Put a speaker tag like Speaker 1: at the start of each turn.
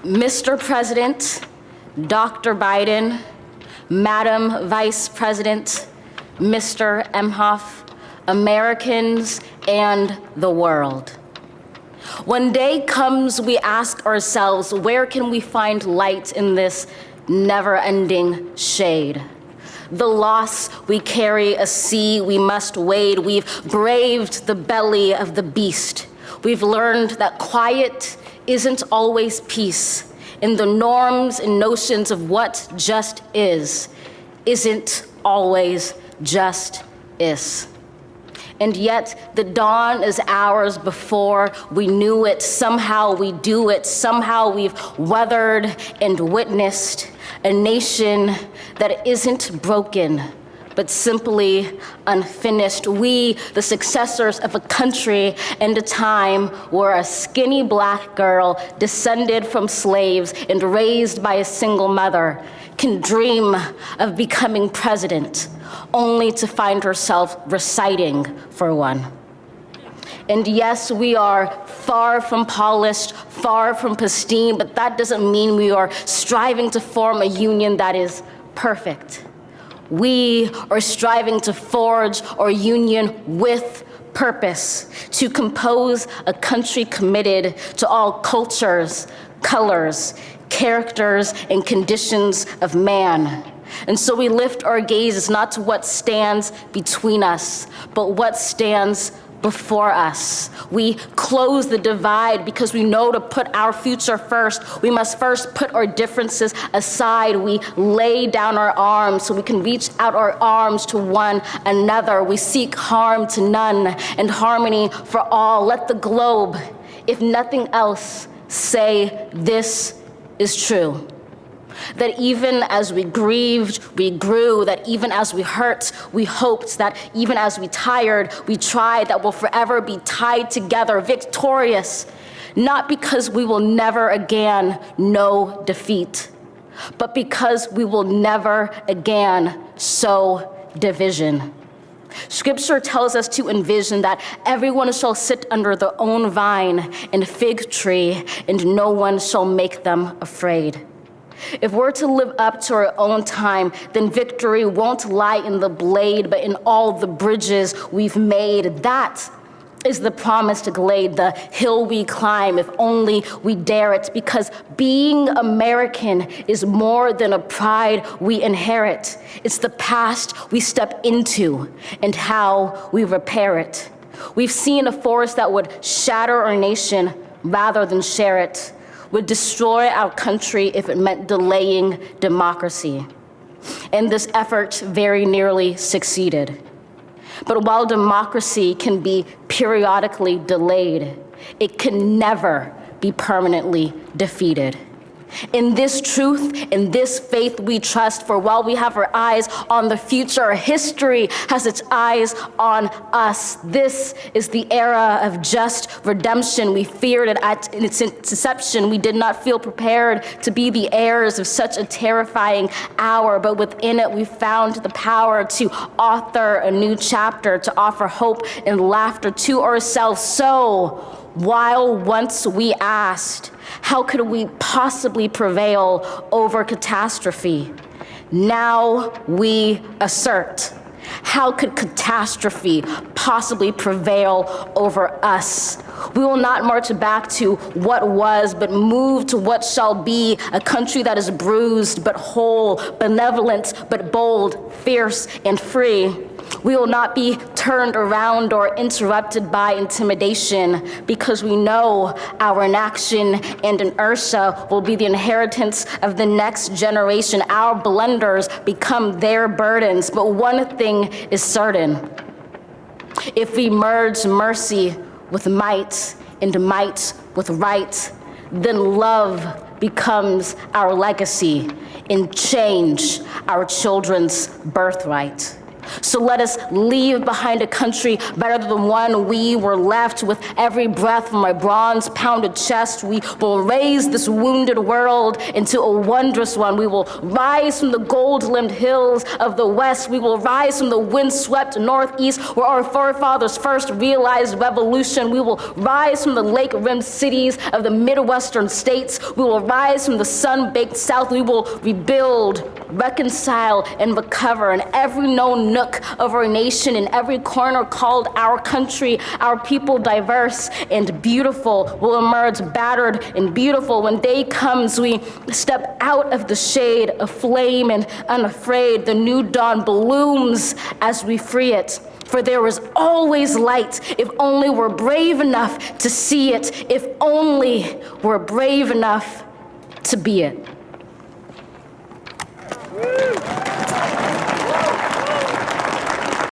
Speaker 1: Mr. President, Dr. Biden, Madam Vice President, Mr. Emhoff, Americans, and the world. When day comes, we ask ourselves, where can we find light in this never-ending shade? The loss we carry, a sea we must wade. We've braved the belly of the beast. We've learned that quiet isn't always peace, and the norms and notions of what just isn't always just is. And yet the dawn is ours before we knew it. Somehow we do it. Somehow we've weathered and witnessed a nation that isn't broken, but simply unfinished. We, the successors of a country and a time where a skinny Black girl descended from slaves and raised by a single mother can dream of becoming president, only to find herself reciting for one. And yes, we are far from polished, far from pristine, but that doesn't mean we are striving to form a union that is perfect. We are striving to forge our union with purpose, to compose a country committed to all cultures, colors, characters, and conditions of man. And so we lift our gazes not to what stands between us, but what stands before us. We close the divide because we know to put our future first, we must first put our differences aside. We lay down our arms so we can reach out our arms to one another. We seek harm to none and harmony for all. Let the globe, if nothing else, say this is true. That even as we grieved, we grew, that even as we hurt, we hoped, that even as we tired, we tried, that we'll forever be tied together, victorious, not because we will never again know defeat, but because we will never again sow division. Scripture tells us to envision that everyone shall sit under their own vine and fig tree, and no one shall make them afraid. If we're to live up to our own time, then victory won't lie in the blade, but in all the bridges we've made. That is the promised glade, the hill we climb, if only we dare it, because being American is more than a pride we inherit. It's the past we step into and how we repair it. We've seen a force that would shatter our nation rather than share it, would destroy our country if it meant delaying democracy. And this effort very nearly succeeded. But while democracy can be periodically delayed, it can never be permanently defeated. In this truth, in this faith we trust, for while we have our eyes on the future, history has its eyes on us. This is the era of just redemption. We feared it at its inception. We did not feel prepared to be the heirs of such a terrifying hour, but within it we found the power to author a new chapter, to offer hope and laughter to ourselves. So, while once we asked, how could we possibly prevail over catastrophe? Now we assert, how could catastrophe possibly prevail over us? We will not march back to what was, but move to what shall be, a country that is bruised but whole, benevolent but bold, fierce and free. We will not be turned around or interrupted by intimidation, because we know our inaction and inertia will be the inheritance of the next generation. Our blunders become their burdens. But one thing is certain: if we merge mercy with might and might with right, then love becomes our legacy and change our children's birthright. So let us leave behind a country better than the one we were left. With every breath from my bronze-pounded chest, we will raise this wounded world into a wondrous one. We will rise from the gold-limbed hills of the West. We will rise from the windswept Northeast, where our forefathers first realized revolution. We will rise from the lake-rimmed cities of the Midwestern states. We will rise from the sun-baked South. We will rebuild, reconcile, and recover in every known nook of our nation, in every corner called our country. Our people, diverse and beautiful, will emerge battered and beautiful. When day comes, we step out of the shade, aflame and unafraid. The new dawn blooms as we free it. For there is always light if only we're brave enough to see it, if only we're brave enough to be it.